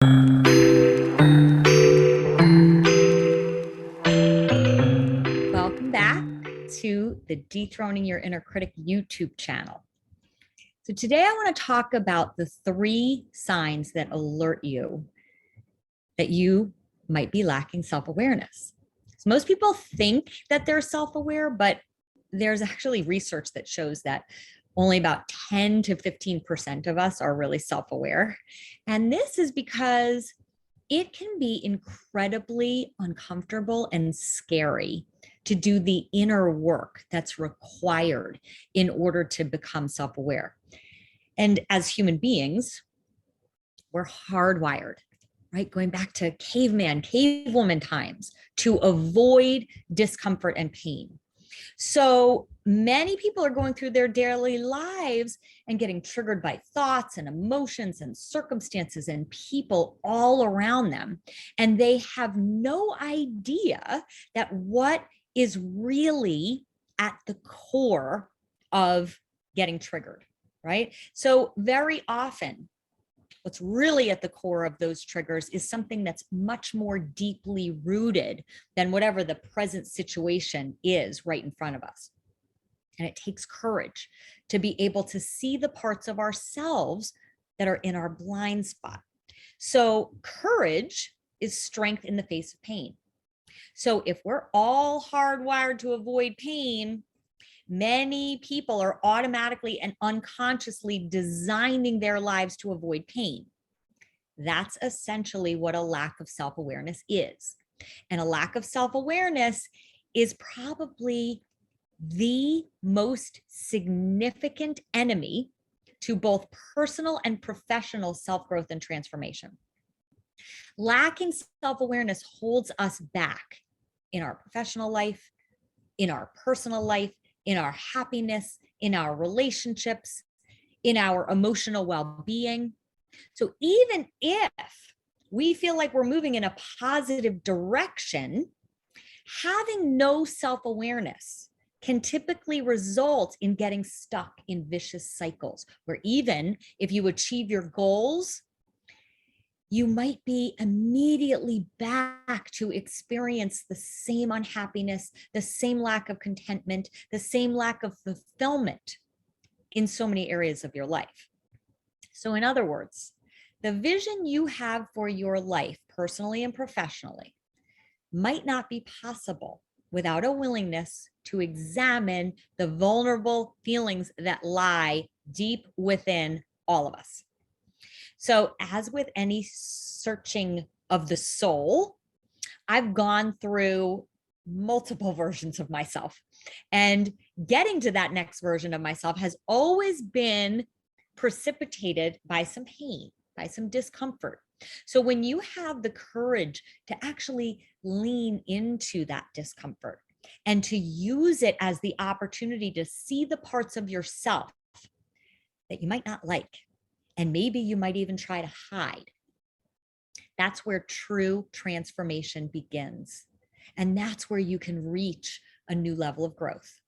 Welcome back to the Dethroning Your Inner Critic YouTube channel. So today I want to talk about the 3 signs that alert you that you might be lacking self-awareness. So most people think that they're self-aware, but there's actually research that shows that only about 10 to 15% of us are really self-aware. And this is because it can be incredibly uncomfortable and scary to do the inner work that's required in order to become self-aware. And as human beings, we're hardwired, right? Going back to caveman, cavewoman times to avoid discomfort and pain. So many people are going through their daily lives and getting triggered by thoughts and emotions and circumstances and people all around them. And they have no idea that what is really at the core of getting triggered, right? So very often, what's really at the core of those triggers is something that's much more deeply rooted than whatever the present situation is right in front of us. And it takes courage to be able to see the parts of ourselves that are in our blind spot. So courage is strength in the face of pain. So if we're all hardwired to avoid pain, many people are automatically and unconsciously designing their lives to avoid pain. That's essentially what a lack of self-awareness is. And a lack of self-awareness is probably the most significant enemy to both personal and professional self-growth and transformation. Lacking self-awareness holds us back in our professional life, in our personal life, in our happiness, in our relationships, in our emotional well-being. So even if we feel like we're moving in a positive direction, having no self-awareness can typically result in getting stuck in vicious cycles, where even if you achieve your goals, you might be immediately back to experience the same unhappiness, the same lack of contentment, the same lack of fulfillment in so many areas of your life. So in other words, the vision you have for your life, personally and professionally, might not be possible without a willingness to examine the vulnerable feelings that lie deep within all of us. So as with any searching of the soul, I've gone through multiple versions of myself, and getting to that next version of myself has always been precipitated by some pain, by some discomfort. So when you have the courage to actually lean into that discomfort and to use it as the opportunity to see the parts of yourself that you might not like, and maybe you might even try to hide, that's where true transformation begins. And that's where you can reach a new level of growth.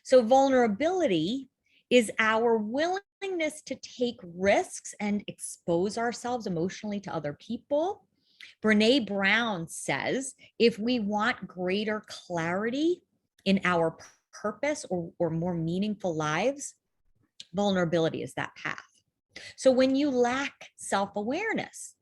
So vulnerability is our willingness to take risks and expose ourselves emotionally to other people. Brene Brown says, if we want greater clarity in our purpose or more meaningful lives, vulnerability is that path. So when you lack self-awareness,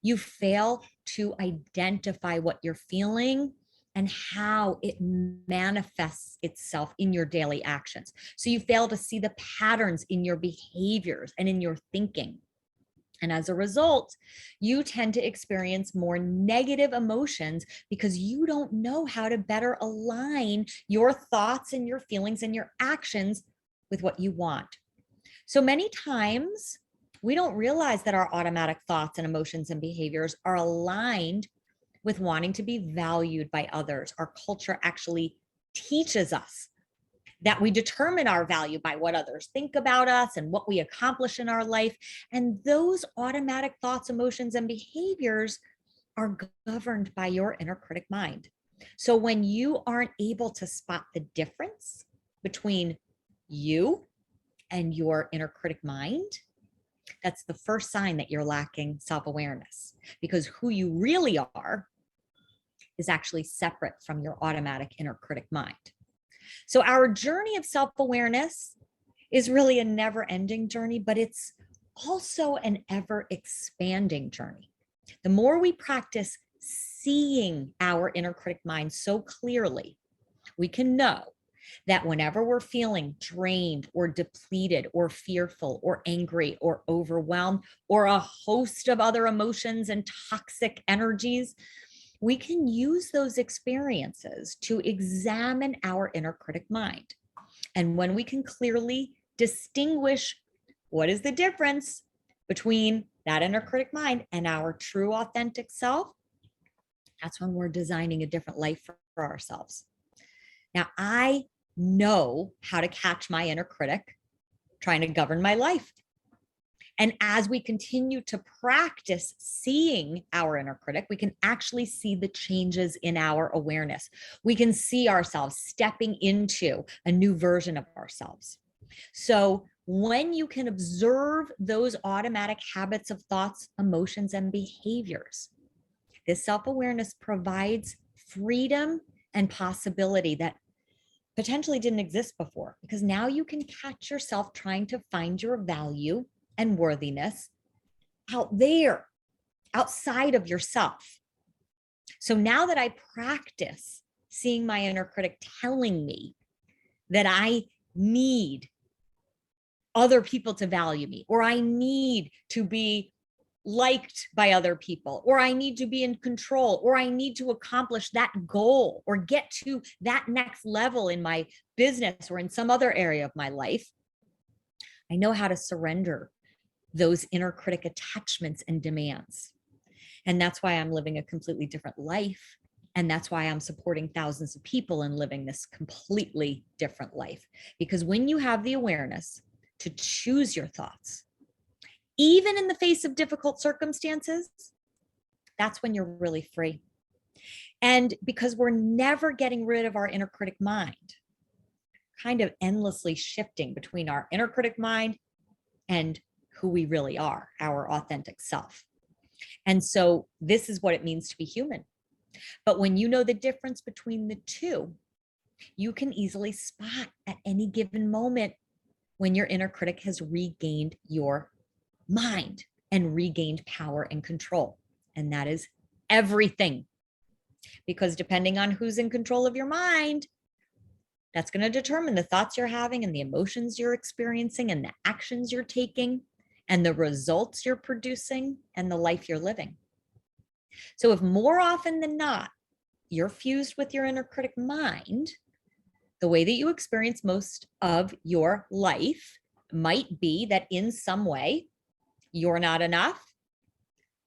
you fail to identify what you're feeling and how it manifests itself in your daily actions. So you fail to see the patterns in your behaviors and in your thinking. And as a result, you tend to experience more negative emotions because you don't know how to better align your thoughts and your feelings and your actions with what you want. So many times we don't realize that our automatic thoughts and emotions and behaviors are aligned with wanting to be valued by others. Our culture actually teaches us that we determine our value by what others think about us and what we accomplish in our life. And those automatic thoughts, emotions, and behaviors are governed by your inner critic mind. So when you aren't able to spot the difference between you and your inner critic mind, That's the first sign that you're lacking self-awareness, because who you really are is actually separate from your automatic inner critic mind. So our journey of self-awareness is really a never-ending journey, but it's also an ever-expanding journey. The more we practice seeing our inner critic mind so clearly, we can know that whenever we're feeling drained or depleted or fearful or angry or overwhelmed or a host of other emotions and toxic energies, we can use those experiences to examine our inner critic mind. And when we can clearly distinguish what is the difference between that inner critic mind and our true authentic self, that's when we're designing a different life for ourselves. Now, I know how to catch my inner critic trying to govern my life. And as we continue to practice seeing our inner critic, we can actually see the changes in our awareness. We can see ourselves stepping into a new version of ourselves. So when you can observe those automatic habits of thoughts, emotions, and behaviors, this self-awareness provides freedom and possibility that potentially didn't exist before, because now you can catch yourself trying to find your value and worthiness out there, outside of yourself. So now that I practice seeing my inner critic telling me that I need other people to value me, or I need to be liked by other people, or I need to be in control, or I need to accomplish that goal or get to that next level in my business or in some other area of my life, I know how to surrender those inner critic attachments and demands. And that's why I'm living a completely different life. And that's why I'm supporting thousands of people in living this completely different life. Because when you have the awareness to choose your thoughts, even in the face of difficult circumstances, that's when you're really free. And because we're never getting rid of our inner critic mind, kind of endlessly shifting between our inner critic mind and who we really are, our authentic self. And so this is what it means to be human. But when you know the difference between the two, you can easily spot at any given moment when your inner critic has regained your mind and regained power and control. And that is everything. Because depending on who's in control of your mind, that's going to determine the thoughts you're having and the emotions you're experiencing and the actions you're taking and the results you're producing and the life you're living. So if more often than not, you're fused with your inner critic mind, the way that you experience most of your life might be that in some way, you're not enough,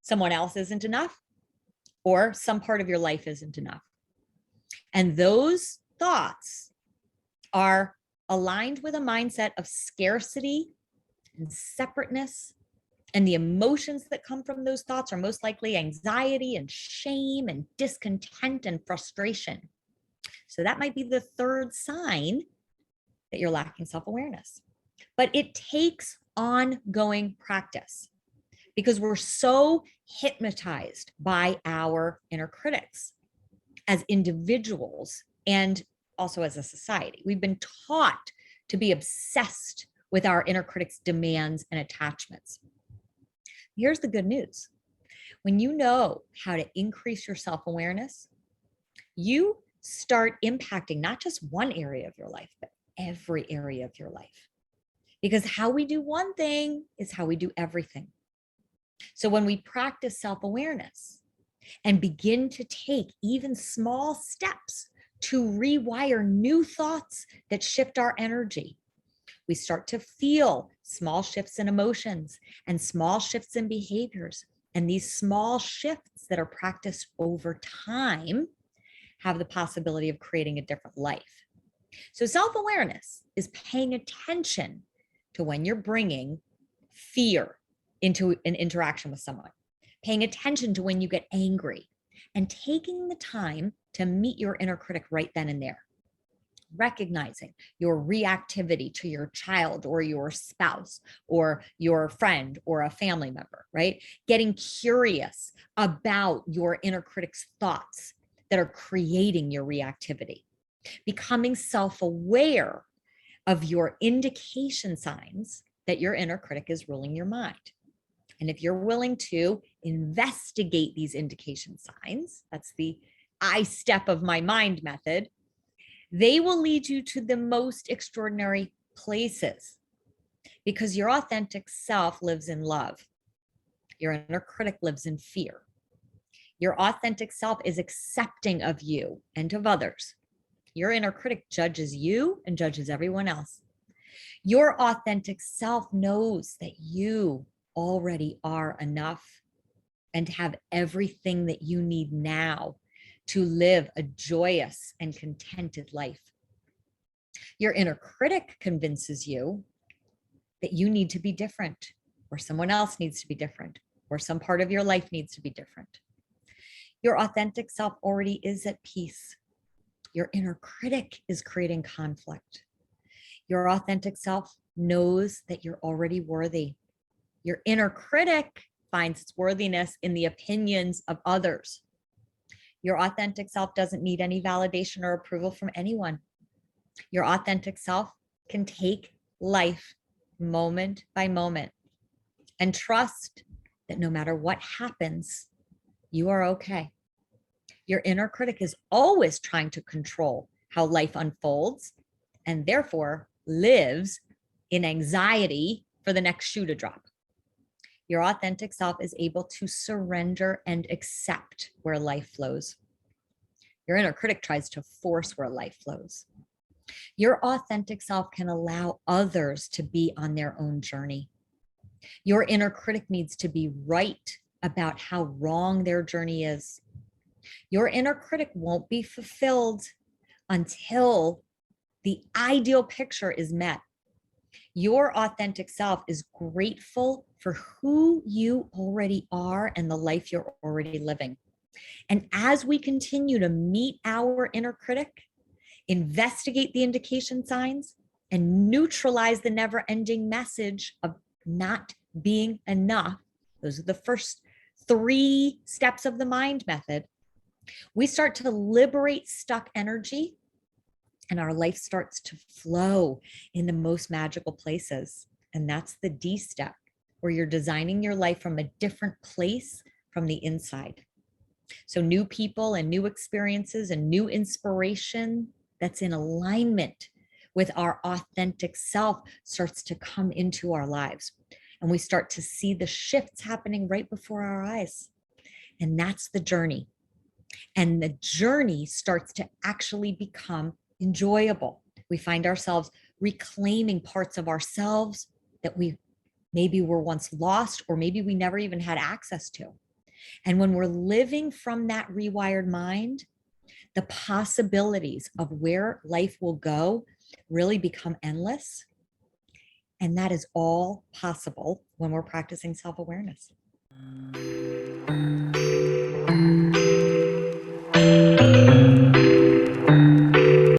someone else isn't enough, or some part of your life isn't enough. And those thoughts are aligned with a mindset of scarcity and separateness. And the emotions that come from those thoughts are most likely anxiety and shame and discontent and frustration. So that might be the third sign that you're lacking self-awareness. But it takes ongoing practice because we're so hypnotized by our inner critics as individuals and also as a society. We've been taught to be obsessed with our inner critics' demands and attachments. Here's the good news. When you know how to increase your self-awareness, you start impacting not just one area of your life, but every area of your life. Because how we do one thing is how we do everything. So when we practice self-awareness and begin to take even small steps to rewire new thoughts that shift our energy, we start to feel small shifts in emotions and small shifts in behaviors. And these small shifts that are practiced over time have the possibility of creating a different life. So self-awareness is paying attention to when you're bringing fear into an interaction with someone, paying attention to when you get angry, and taking the time to meet your inner critic right then and there. recognizing your reactivity to your child or your spouse or your friend or a family member, right? Getting curious about your inner critic's thoughts that are creating your reactivity. Becoming self-aware of your indication signs that your inner critic is ruling your mind. And if you're willing to investigate these indication signs, that's the I step of my mind method, they will lead you to the most extraordinary places because your authentic self lives in love. Your inner critic lives in fear. Your authentic self is accepting of you and of others. Your inner critic judges you and judges everyone else. Your authentic self knows that you already are enough and have everything that you need now to live a joyous and contented life. Your inner critic convinces you that you need to be different, or someone else needs to be different, or some part of your life needs to be different. Your authentic self already is at peace. Your inner critic is creating conflict. Your authentic self knows that you're already worthy. Your inner critic finds its worthiness in the opinions of others. Your authentic self doesn't need any validation or approval from anyone. Your authentic self can take life moment by moment and trust that no matter what happens, you are okay. Your inner critic is always trying to control how life unfolds and therefore lives in anxiety for the next shoe to drop. Your authentic self is able to surrender and accept where life flows. Your inner critic tries to force where life flows. Your authentic self can allow others to be on their own journey. Your inner critic needs to be right about how wrong their journey is. Your inner critic won't be fulfilled until the ideal picture is met. Your authentic self is grateful for who you already are and the life you're already living. And as we continue to meet our inner critic, investigate the indication signs, and neutralize the never-ending message of not being enough, those are the first 3 steps of the mind method, we start to liberate stuck energy and our life starts to flow in the most magical places. And that's the D step, where you're designing your life from a different place from the inside. So new people and new experiences and new inspiration that's in alignment with our authentic self starts to come into our lives. And we start to see the shifts happening right before our eyes. And that's the journey. And the journey starts to actually become enjoyable. We find ourselves reclaiming parts of ourselves that we maybe were once lost, or maybe we never even had access to. And when we're living from that rewired mind, the possibilities of where life will go really become endless. And that is all possible when we're practicing self-awareness.